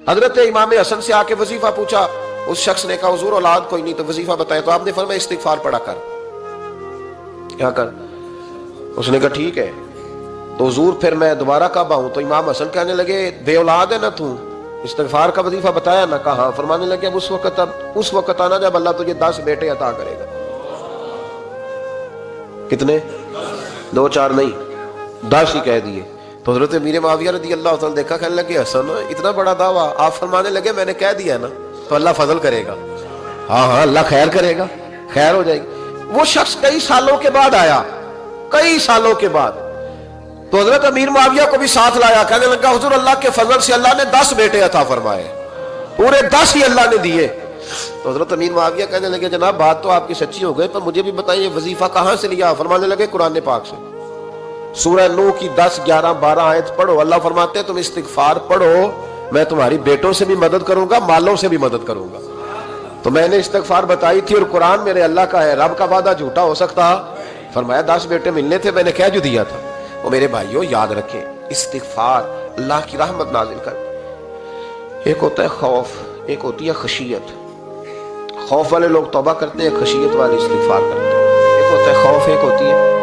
حضرت امام حسن سے آ کے وظیفہ پوچھا، اس شخص نے کہا حضور اولاد کوئی نہیں تو وظیفہ بتائے، تو آپ نے فرمایا استغفار پڑھا کر، کیا کر؟ اس نے کہا ٹھیک ہے۔ تو حضور پھر میں دوبارہ کب آؤں؟ تو امام حسن کہنے لگے بے اولاد ہے نا تو، استغفار کا وظیفہ بتایا نا؟ کہا ہاں۔ فرمانے لگے اب اس وقت آنا جب اللہ تجھے 10 بیٹے عطا کرے گا۔ کتنے؟ 2 4 نہیں، 10 ہی کہہ دیے۔ تو حضرت امیر معاویہ رضی اللہ تعالیٰ دیکھا، کہنے لگے حسن اتنا بڑا دعویٰ؟ آپ فرمانے لگے میں نے کہہ دیا نا تو اللہ فضل کرے گا، ہاں ہاں اللہ خیر کرے گا، خیر ہو جائے گی۔ وہ شخص کئی سالوں کے بعد آیا، کئی سالوں کے بعد، تو حضرت امیر معاویہ کو بھی ساتھ لایا، کہنے لگا حضور اللہ کے فضل سے اللہ نے 10 بیٹے عطا فرمائے، پورے 10 ہی اللہ نے دیے۔ تو حضرت امیر معاویہ کہنے لگے جناب بات تو آپ کی سچی ہو گئی، پر مجھے بھی بتائیے وظیفہ کہاں سے لیا؟ فرمانے لگے قرآن پاک سے، سورہ نوح کی 10 11 12 آیت پڑھو۔ اللہ فرماتے ہیں تم استغفار پڑھو، میں تمہاری بیٹوں سے بھی مدد کروں گا، مالوں سے بھی مدد کروں گا۔ تو میں نے استغفار بتائی تھی، اور قرآن میرے اللہ کا ہے، رب کا وعدہ جھوٹا ہو سکتا؟ فرمایا 10 بیٹے ملنے تھے، میں نے کہہ جو دیا تھا۔ وہ میرے بھائیوں یاد رکھیں، استغفار اللہ کی رحمت نازل کر۔ ایک ہوتا ہے خوف، ایک ہوتی ہے خشیت۔ خوف والے لوگ توبہ کرتے ہیں، خشیت والے استغفار کرتے ہیں۔ ایک ہوتا ہے خوف، ایک ہوتی ہے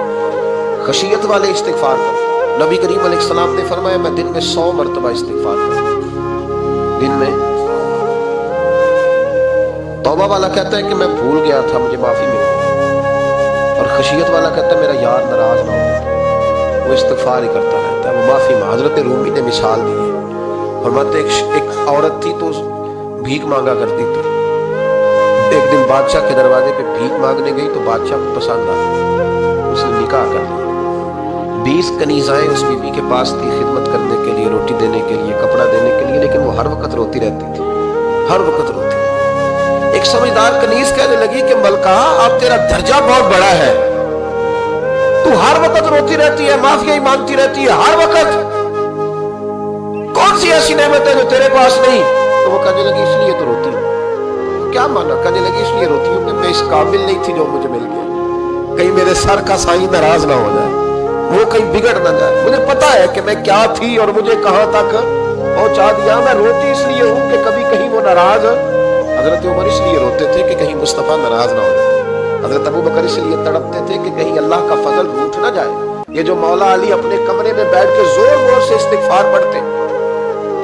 خشیت والے استغفار کرتے ہیں۔ نبی کریم علیہ السلام نے فرمایا میں دن میں 100 مرتبہ استغفار کرتا ہوں، دن میں۔ توبہ والا کہتا ہے کہ میں بھول گیا تھا، مجھے معافی مل گئی، اور خشیت والا کہتا ہے میرا یار ناراض نہ ہو، وہ استغفار ہی کرتا رہتا ہے، وہ معافی مانگ۔ حضرت رومی نے مثال دی ہے، فرماتے ایک عورت تھی تو بھیک مانگا کرتی تھی، ایک دن بادشاہ کے دروازے پہ بھیک مانگنے گئی تو بادشاہ کو پسند آ گئی، اس نے نکاح کر لیا۔ 20 کنیزائیں اس بیوی کے پاس تھی خدمت کرنے کے لیے، روٹی دینے کے لیے، کپڑا دینے کے لیے، لیکن وہ ہر وقت روتی رہتی تھی، ہر وقت روتی۔ ایک سمجھدار کنیز کہنے لگی کہ ملکہ اب تیرا درجہ بہت بڑا ہے، تو ہر وقت روتی رہتی ہے، معافی مانگتی رہتی ہے ہر وقت، کون سی ایسی نعمت ہے جو تیرے پاس نہیں؟ تو وہ کہنے لگی اس لیے تو روتی ہوں۔ کیا مانا؟ کہنے لگی اس لیے روتی ہوں کہ میں اس قابل نہیں تھی جو مجھے مل گیا، کہیں میرے سر کا سائیں ناراض نہ ہو جائے، وہ کہیں بگڑ نہ جائے، مجھے پتا ہے کہ میں کیا تھی اور مجھے کہاں تک پہنچا دیا، میں روتی اس لیے ہوں کہ کبھی کہیں وہ ناراض۔ حضرت عمر اس لیے روتے تھے کہ کہیں مصطفیٰ ناراض نہ ہو جائے، حضرت ابو بکر اس لیے تڑپتے تھے کہ کہیں اللہ کا فضل روٹ نہ جائے۔ یہ جو مولا علی اپنے کمرے میں بیٹھ کے زور زور سے استغفار پڑھتے،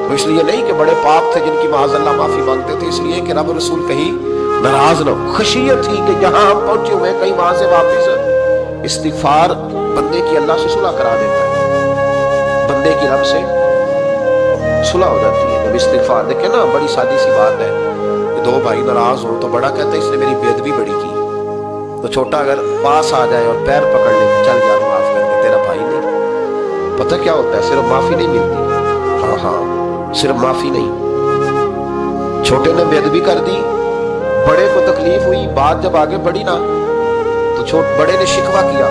تو اس لیے نہیں کہ بڑے پاپ تھے جن کی معاذ اللہ معافی مانگتے تھے، اس لیے کہ رب رسول کہیں ناراض نہ ہو۔ خشیت تھی کہ جہاں ہم پہنچے ہوئے کہیں وہاں سے واپس۔ استغفار بندے کی اللہ سے صلح کرا دیتا ہے، بندے کی رب سے صلح ہو جاتی ہے جب استغفار۔ دیکھیں نا بڑی سادی سی بات ہے، 2 بھائی ناراض ہوں تو بڑا کہتا ہے اس نے میری بے ادبی بڑی کی، تو چھوٹا اگر پاس آ جائے اور پیر پکڑ لے کہ چل یار معاف کر دے، تیرا بھائی نہیں۔ پتہ کیا ہوتا ہے؟ صرف معافی نہیں ملتی، ہاں ہاں صرف معافی نہیں، چھوٹے نے بے ادبی کر دی، بڑے کو تکلیف ہوئی، بات جب آگے بڑھی نا تو بڑے نے شکوہ کیا،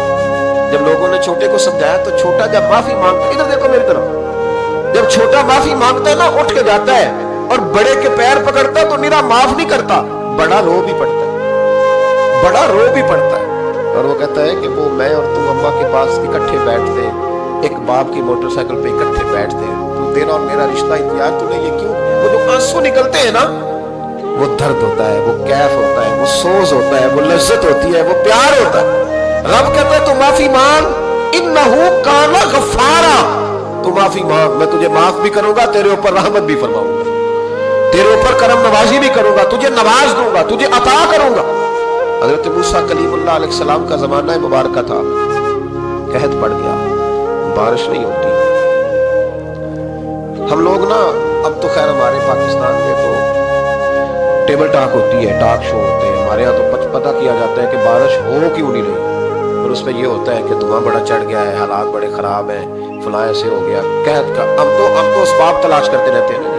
جب لوگوں نے چھوٹے کو سمجھایا تو چھوٹا جب معافی مانگتا، ادھر دیکھو میری طرف، جب چھوٹا معافی مانگتا ہے نا اٹھ کے جاتا ہے اور بڑے کے پیر پکڑتا تو میرا معاف نہیں کرتا، بڑا رو بھی پڑتا ہے، بڑا رو بھی پڑتا ہے، اور وہ کہتا ہے کہ وہ میں اور تو اماں کے پاس اکٹھے بیٹھتے ہیں، ایک باپ کی موٹر سائیکل پہ اکٹھے بیٹھتے ہیں، تو تیرا اور میرا رشتہ اتیار تو نے یہ کیوں؟ وہ جو آنسو نکلتے ہیں نا وہ درد ہوتا ہے، وہ کیف ہوتا ہے، وہ سوز ہوتا ہے، وہ لذت ہوتی ہے، وہ پیار ہوتا ہے۔ رب کہتا ہے تو معافی مانگ، انہو کان غفارا، تو معافی مانگ، میں تجھے معاف بھی کروں گا، تیرے اوپر رحمت بھی فرماؤں گا، تیرے اوپر کرم نوازی بھی کروں گا، تجھے نواز دوں گا، تجھے عطا کروں گا۔ حضرت موسیٰ کلیم اللہ علیہ السلام کا زمانہ مبارکہ تھا، قحط پڑ گیا، بارش نہیں ہوتی۔ ہم لوگ نا اب تو خیر ہمارے پاکستان میں تو ٹیبل ٹاک ہوتی ہے، ٹاک شو ہوتے ہیں، ہمارے یہاں تو پتہ کیا جاتا ہے کہ بارش ہو کیوں نہیں رہی، اور اس میں یہ ہوتا ہے کہ دھواں بڑا چڑھ گیا ہے، حالات بڑے خراب ہیں، فلاں ایسے ہو گیا، قحط کا۔ ہم تو اسباب تلاش کرتے رہتے ہیں نا،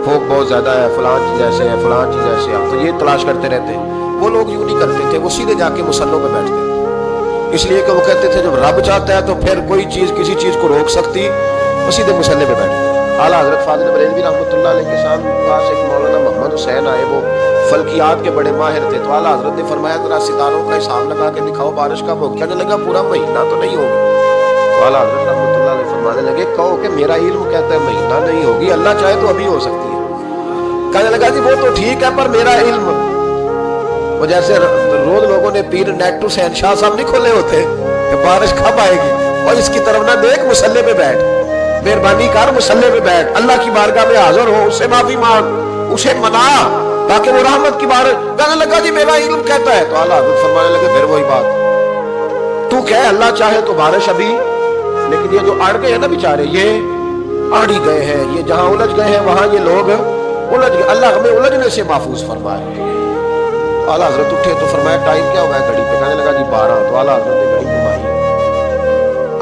پھوک بہت زیادہ ہے، فلاں چیز ایسے ہے، فلاں چیز ایسے ہے، ہم تو یہ تلاش کرتے رہتے ہیں۔ وہ لوگ یوں نہیں کرتے تھے، وہ سیدھے جا کے مصلوں پہ بیٹھتے تھے، اس لیے کہ وہ کہتے تھے جب رب چاہتا ہے تو پھر کوئی چیز کسی چیز کو روک سکتی، وہ سیدھے مصلے پہ بیٹھتے۔ اعلیٰ حضرت فاضل بریلوی رحمۃ اللہ علیہ کے پاس ایک مولانا محمد حسین آئے، وہ فلکیات کے بڑے ماہر تھے، تو اعلیٰ حضرت نے فرمایا ذرا ستاروں کا حساب لگا کے دکھاؤ بارش کب ہوگی؟ کہنے لگا پورا مہینہ تو نہیں ہوگی۔ تو اعلیٰ حضرت رحمۃ اللہ علیہ فرمانے لگے کہو کہ میرا علم کہتا ہے مہینہ نہیں ہوگی، اللہ چاہے تو ابھی ہو سکتی ہے۔ لگا جی وہ تو ٹھیک ہے پر میرا علم، وہ جیسے روز لوگوں نے پیر نیٹ ٹو شہنشاہ صاحب نہیں کھولے ہوتے کہ بارش کب آئے گی، اور اس کی طرف نہ دیکھ، مصلے پہ بیٹھ، مہربانی کر مصلے پہ بیٹھ، اللہ کی بارگاہ میں حاضر ہو، اس سے معافی مانگ، اسے منا تاکہ وہ رحمت کی بارش۔ کہنے لگا جی میرا علم کہتا ہے، تو اعلیٰ حضرت فرمانے لگے پھر وہی بات، تو کہہ اللہ چاہے تو بارش ابھی، لیکن یہ جو اڑ گئے ہیں نا بیچارے، یہ اڑ ہی گئے ہیں، یہ جہاں الجھ گئے ہیں وہاں یہ لوگ الجھ گئے، اللہ ہمیں الجھنے سے محفوظ فرمائے۔ اعلیٰ حضرت اٹھے تو فرمایا ٹائم کیا ہوا ہے گھڑی پہ؟ کہنے لگا جی 12۔ تو اعلیٰ حضرت نے گھڑی گھمائی،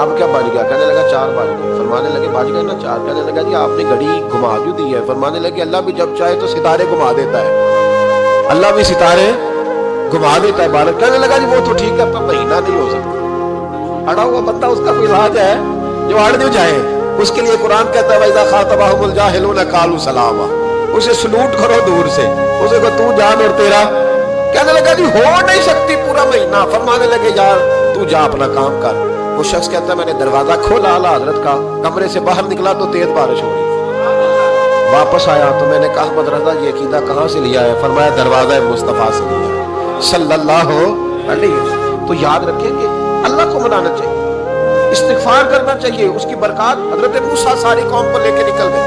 اب کیا بج گیا؟ کہنے لگا 4 بج گئے۔ فرمانے لگے بج گئے نا 4؟ کہنے لگا جی آپ نے گھڑی گھما جو دی ہے۔ فرمانے لگے اللہ بھی جب چاہے تو ستارے گھما دیتا ہے، اللہ بھی ستارے گھما دیتا ہے بارش۔ کہنے لگا جی وہ تو ٹھیک ہے پر مہینہ نہیں ہو سکتا، اڑا ہوا بندہ اس کا کوئی علاج ہے جو اڑ نہیں جائے، اس کے لیے قرآن کہتا ہے وَإِذَا خَاطَبَهُمُ الْجَاهِلُونَ قَالُوا سَلَامًا، اسے سلوٹ کرو دور سے، اسے کو تو جان اور تیرا۔ کہنے لگا جی ہو نہیں سکتی پورا مہینہ۔ فرمانے لگے یار تو جا اپنا کام کر۔ وہ شخص کہتا ہے میں نے دروازہ کھولا اعلیٰ حضرت کا، کمرے سے باہر نکلا تو تیز بارش ہو رہی، واپس آیا تو میں نے کہا احمد رضا یہ عقیدہ کہاں سے لیا ہے؟ فرمایا دروازہ مصطفیٰ سے لیا ہے صلی اللہ علیہ وسلم۔ تو یاد رکھیں کہ اللہ کو منانا چاہیے، استغفار کرنا چاہیے، اس کی برکات۔ حضرت موسیٰ ساری قوم کو لے کے نکل گئے۔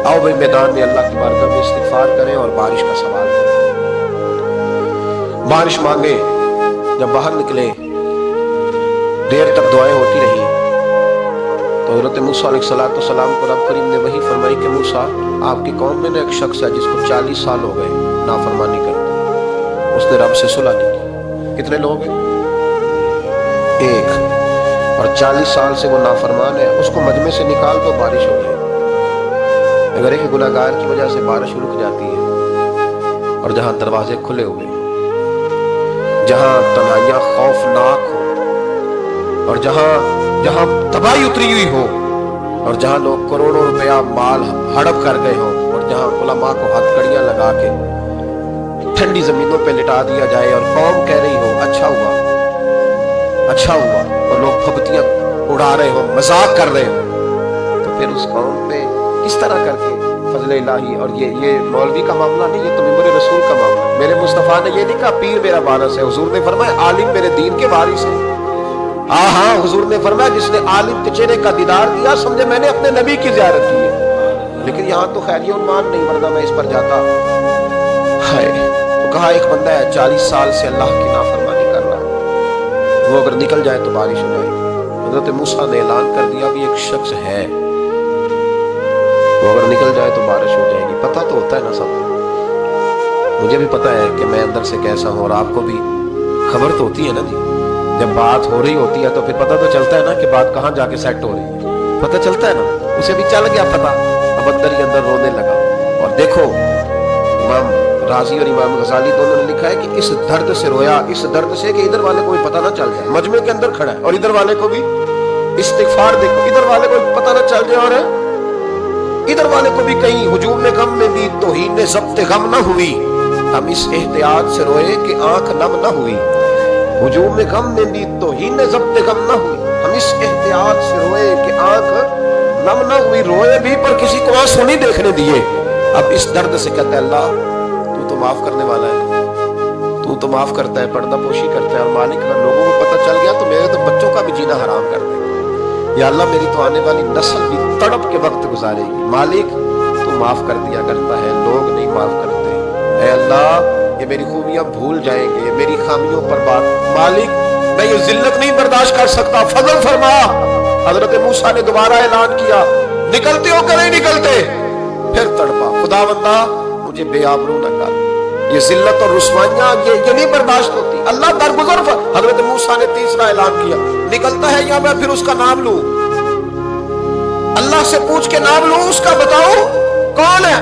آؤ بھائی میدان میں اللہ کی بارگاہ میں استغفار کریں اور بارش کا سوال کریں، بارش مانگے۔ جب باہر نکلے دیر تک دعائیں ہوتی رہی تو حضرت موسیٰ علیہ السلام کو رب کریم نے وہی فرمائی کہ موسیٰ آپ کی قوم میں نے ایک شخص ہے جس کو 40 سال ہو گئے نافرمانی کرتے، اس نے رب سے صلح نہیں کی۔ کتنے لوگ ہیں؟ ایک، اور 40 سال سے وہ نافرمان ہے، اس کو مجمع سے نکال تو بارش ہو جائے۔ اگر ایک گناہگار کی وجہ سے بارش رک جاتی ہے، اور جہاں دروازے کھلے ہوئے، جہاں تنہائیاں خوفناک ہو، اور جہاں تباہی اتری ہوئی ہو، اور جہاں لوگ کروڑوں روپیہ مال ہڑپ کر گئے ہوں، اور جہاں علماء کو ہتھ کڑیاں لگا کے ٹھنڈی زمینوں پہ لٹا دیا جائے اور قوم کہہ رہی ہو اچھا ہوا اچھا ہوا، اور لوگ پھبتیاں اڑا رہے ہوں، مذاق کر رہے ہوں، تو پھر اس قوم پہ کس طرح کر کے فضل الہی۔ اور یہ مولوی کا معاملہ نہیں، یہ تو ممبر رسول کا معاملہ ہے۔ میرے مصطفیٰ نے یہ نہیں کہا پیر میرا وارث ہے، حضور نے فرمایا عالم میرے دین کے وارث ہے۔ ہاں حضور نے فرمایا جس نے عالم کے چہرے کا دیدار کیا سمجھے میں نے اپنے نبی کی زیارت کی ہے۔ لیکن یہاں تو خیریہ عنوان نہیں، ورنہ میں اس پر جاتا ہے۔ تو کہا ایک بندہ ہے 40 سال سے اللہ کی نافرمانی کر رہا، وہ اگر نکل جائے تو بارش ہو جائے گی۔ حضرت موسیٰ نے اعلان کر دیا بھی ایک شخص ہے، وہ اگر نکل جائے تو بارش ہو جائے گی۔ پتہ تو ہوتا ہے نا سب، مجھے بھی پتہ ہے کہ میں اندر سے کیسا ہوں، اور آپ کو بھی خبر تو ہوتی ہے نا جی۔ جب بات ہو رہی ہوتی ہے تو پھر پتہ تو چلتا ہے نا کہ بات کہاں جا کے سیٹ ہو رہی ہے، پتہ چلتا ہے نا۔ اسے بھی چل گیا پتہ، اب اندر ہی اندر رونے لگا۔ اور دیکھو امام رازی اور امام غزالی دونوں نے لکھا ہے کہ اس درد سے رویا، اس درد سے کہ ادھر والے کو بھی پتہ نہ چل جائے، مجمع کے اندر کھڑا ہے اور ادھر والے کو بھی استغفار، دیکھو ادھر والے کو پتہ نہ چل جائے اور ادھر والے کو بھی کہیں ہجوم غم میں بھی توہین ضبط غم نہ ہوئی، ہم اس احتیاط سے روئے کہ آنکھ نم نہ ہوئی۔ ہجوم غم میں بھی توہین ضبط غم نہ ہوئی، ہم اس احتیاط سے روئے کہ آنکھ نم نہ ہوئی، روئے بھی پر کسی کو آنسو نہیں دیکھنے دیے۔ اب اس درد سے کہتا ہے اللہ تو تو معاف کرنے والا ہے، تو معاف کرتا ہے، پردہ پوشی کرتا ہے، اور مالک اگر لوگوں کو پتہ چل گیا تو میرے تو بچوں کا بھی جینا حرام کر دے، یا اللہ میری تو آنے والی نسل بھی تڑپ کے وقت گزارے گی۔ مالک تو معاف کر دیا کرتا ہے، لوگ نہیں معاف کرتے۔ اے اللہ یہ میری خوبیاں بھول جائیں گے، میری خامیوں پر بات، مالک میں یہ ذلت نہیں برداشت کر سکتا، فضل فرما۔ حضرت موسیٰ نے دوبارہ اعلان کیا نکلتے ہو کہ نہیں نکلتے؟ پھر تڑپا خدا بندہ مجھے بے آبرو نہ کر، یہ ذلت اور رسوائیاں یہ نہیں برداشت ہوتی، اللہ درگزر۔ حضرت موسیٰ نے تیسرا اعلان کیا نکلتا ہے یا میں پھر اس کا نام لوں، اللہ سے پوچھ کے نام لوں اس کا، بتاؤ کون ہے؟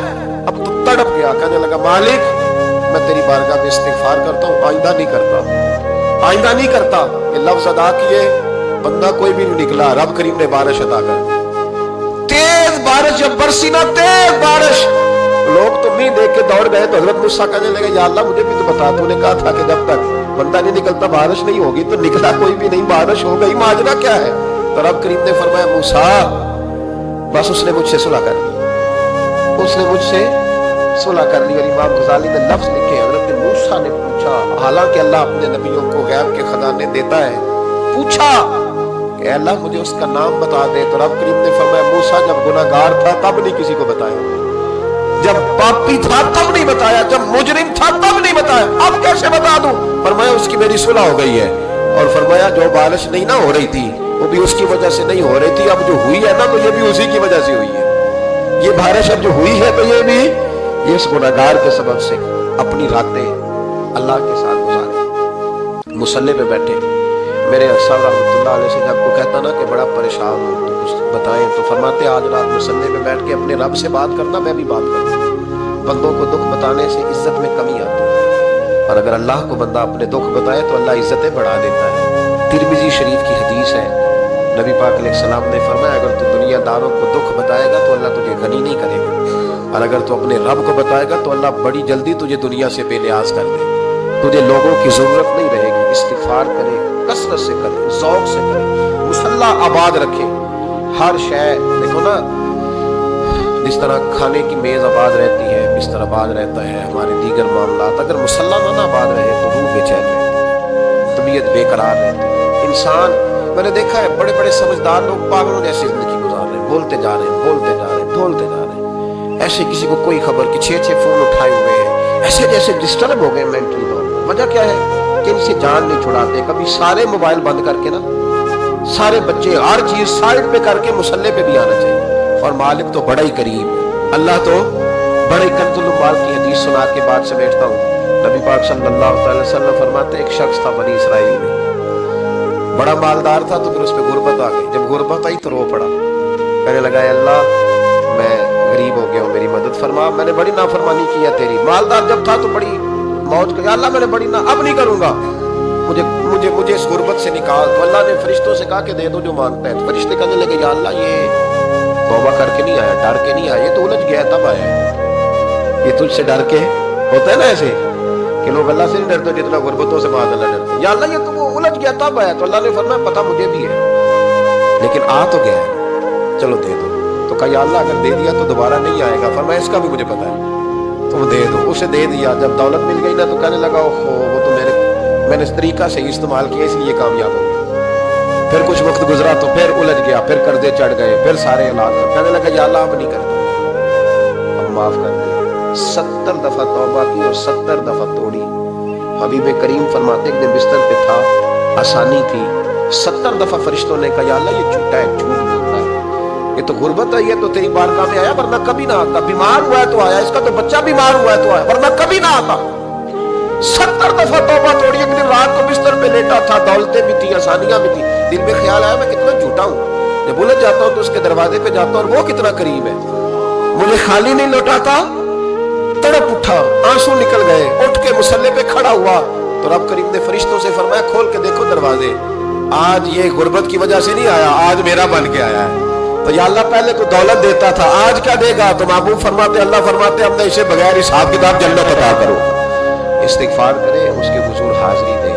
اب تو تڑپ گیا، کہنے لگا مالک میں تیری بارگاہ میں استغفار کرتا ہوں، آئندہ نہیں کرتا، آئندہ نہیں کرتا۔ یہ لفظ ادا کیے، بندہ کوئی بھی نہیں نکلا، رب کریم نے بارش ادا کر دی، تیز بارش جب برسی نا، تیز بارش، لوگ تو نہیں دیکھ کے دوڑ گئے۔ تو حضرت موسیٰ کہنے لگے یا اللہ مجھے بھی تو بتا، تو نے کہا تھا کہ جب تک بندہ نہیں نکلتا بارش نہیں ہوگی، تو نکلا کوئی بھی نہیں، بارش ہو گئی، ماجرا کیا ہے؟ تو رب کریم نے فرمایا موسیٰ بس اس نے مجھ سے صلح کر دی، اس نے مجھ سے صلح کر لی. اور امام غزالی نے لفظ لکھے, حضرت موسیٰ نے پوچھا, حالانکہ اللہ اپنے نبیوں کو غیب کے خزانے دیتا ہے, پوچھا کہ اے اللہ مجھے اس کا نام بتا دے. تو رب کریم نے فرمایا موسیٰ جب گناہگار تھا تب نہیں کسی کو بتایا, جب پاپی تھا تب نہیں بتایا, جب مجرم تھا تب نہیں بتایا, اب کیسے بتا دوں؟ فرمایا اس کی میری صلح ہو گئی ہے. اور فرمایا جو بارش نہیں نہ ہو رہی تھی وہ بھی اس کی وجہ سے نہیں ہو رہی تھی, اب جو ہوئی ہے نا تو یہ بھی اسی کی وجہ سے ہوئی ہے. یہ بارش اب جو ہوئی ہے تو یہ بھی اس گناہگار کے سبب سے. اپنی راتیں اللہ کے ساتھ گزارے, مصلی پہ بیٹھے. میرے صاحب رحمۃ اللہ علیہ سے جب کو کہتا نا کہ بڑا پریشان ہوں تو کچھ بتائیں, تو فرماتے آج رات مصلی پہ بیٹھ کے اپنے رب سے بات کرنا, میں بھی بات کروں. بندوں کو دکھ بتانے سے عزت میں کمی آتی ہے, اور اگر اللہ کو بندہ اپنے دکھ بتائے تو اللہ عزتیں بڑھا دیتا ہے. ترمذی شریف کی حدیث ہے, نبی پاک علیہ السلام نے فرمایا اگر تو دنیا داروں کو دکھ بتائے گا تو اللہ تجھے غنی نہیں کرے گا, اور اگر تو اپنے رب کو بتائے گا تو اللہ بڑی جلدی تجھے دنیا سے بے نیاز کر دے. تجھے لوگوں کی ضرورت نہیں رہے گی. استغفار کرے, کثرت سے کرے, ذوق سے کرے, مصلی آباد رکھے. ہر شے دیکھو نا, جس طرح کھانے کی میز آباد رہتی ہے, بستر آباد رہتا ہے, ہمارے دیگر معاملات, اگر مصلی نہ آباد رہے تو روح بے چین رہتی, طبیعت بے قرار رہتی. انسان, میں نے دیکھا ہے بڑے بڑے سمجھدار لوگ پاگلوں جیسی زندگی گزار رہے ہیں, بولتے جا رہے ہیں, بولتے جا رہے ہیں, بولتے جا رہے ہیں, ایسے کسی کو کوئی خبر کہ 6 فون اٹھائے ہوئے ہیں, ایسے جیسے ڈسٹرب ہو گئے مینٹلی طور پر. وجہ کیا ہے کہ ان سے جان نہیں چھڑاتے. کبھی سارے موبائل بند کر کے نا, سارے بچے ہر چیز سائڈ پہ کر کے مصلی پہ بھی آنا چاہیے. اور مالک تو بڑا ہی قریب, اللہ تو بڑے کنز المال کی حدیث سنا کے بعد سمیٹتا ہوں. نبی پاک صلی اللہ علیہ وسلم فرماتے ایک شخص تھا بنی اسرائیل میں, بڑا مالدار تھا, تو پھر اس پہ غربت آ گئی. جب غربت آئی تو رو پڑا, کہنے لگا اے اللہ میں غریب ہو گیا ہوں, میری مدد فرما, میں نے بڑی نافرمانی کی ہے تیری. مالدار جب تھا تو بڑی موج کر, اللہ میں نے بڑی اب نہیں کروں گا, مجھے اس غربت سے نکال. تو اللہ نے فرشتوں سے کہا کہ دے دو جو مانگتا ہے. فرشتے کہنے لگے یا اللہ یہ توبہ کر کے نہیں آیا, ڈر کے نہیں آیا, یہ تو الجھ گیا تب آیا ہے. یہ تجھ سے ڈر کے ہوتا ہے نا ایسے کہ لوگ اللہ سے نہیں ڈرتے جتنا غربتوں سے معاذ اللہ ڈرتے. یا اللہ یہ تو وہ الجھ گیا تب آیا. تو اللہ نے فرمایا پتہ مجھے بھی ہے, لیکن آ تو گیا ہے, چلو دے دو. تو کہا یا اللہ اگر دے دیا تو دوبارہ نہیں آئے گا. فرمایا اس کا بھی مجھے پتا ہے, تم دے دو. اسے دے دیا. جب دولت مل گئی نا تو کہنے لگا اوہو وہ تو میں نے اس طریقہ سے استعمال کیا اس لیے کامیاب ہو گیا. پھر کچھ وقت گزرا تو پھر الجھ گیا, پھر قرضے چڑھ گئے, پھر سارے اعلان کر, کہنے لگا یا اللہ اب نہیں کرتا, اب معاف کر دے. 70 دفعہ توبہ کی اور 70 دفعہ توڑی. حبیب کریم فرماتے ایک دن بستر پہ تھا, آسانی تھی, 70 دفعہ فرشتوں نے کہا یا اللہ یہ جھوٹا ہے, جھوٹ بولتا ہے, یہ تو غربت آئی ہے تو تیری بارگاہ میں آیا ورنہ کبھی نہ آتا. بیمار ہوا ہے تو آیا, اس کا تو بچہ بیمار ہوا ہے تو آیا, ورنہ کبھی نہ آتا. 70 دفعہ توبہ توڑی. ایک دن رات کو بستر پہ لیٹا تھا, دولتیں بھی تھی, آسانیاں بھی تھی. دل میں خیال آیا میں کتنا جھوٹا ہوں, جب الجھ جاتا ہوں تو اس کے دروازے پہ جاتا ہوں اور وہ کتنا قریب ہے, مجھے خالی نہیں لوٹاتا. تڑپ اٹھا, آنسو نکل گئے, اٹھ کے مصلی پہ کھڑا ہوا. تو رب کریم نے فرشتوں سے فرمایا کھول کے دیکھو دروازے, آج یہ غربت کی وجہ سے نہیں آیا, آج میرا بن کے آیا ہے. تو یا اللہ پہلے تو دولت دیتا تھا, آج کیا دے گا؟ تو محبوب فرماتے اللہ فرماتے ہم نے اسے بغیر حساب کتاب جنت عطا کرو. استغفار کرے, اس کے حضور حاضری دے.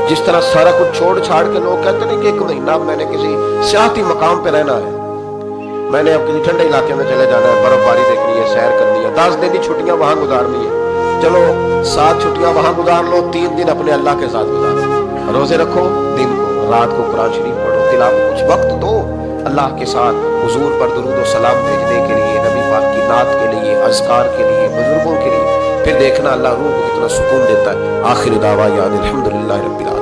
جس طرح سارا کچھ چھوڑ چھاڑ کے لوگ کہتے ہیں کہ 1 مہینہ میں نے کسی سیاحتی مقام پہ رہنا ہے, میں نے اب کسی ٹھنڈے علاقے میں چلے جانا ہے, برف باری دیکھنی ہے, سیر کرنی ہے, 10 دن کی چھٹیاں وہاں گزارنی ہے. چلو 7 چھٹیاں وہاں گزار لو, 3 دن اپنے اللہ کے ساتھ گزارو. روزے رکھو, دن کو رات کو قرآن شریف پڑھو, تلاوت, کچھ وقت دو اللہ کے ساتھ. حضور پر درود و سلام بھیجنے کے لیے, نبی پاک کی نعت کے لیے, اذکار کے لیے, بزرگوں کے لیے. پھر دیکھنا اللہ روح کو کتنا سکون دیتا ہے. آخر دعوانا الحمدللہ رب العالمین.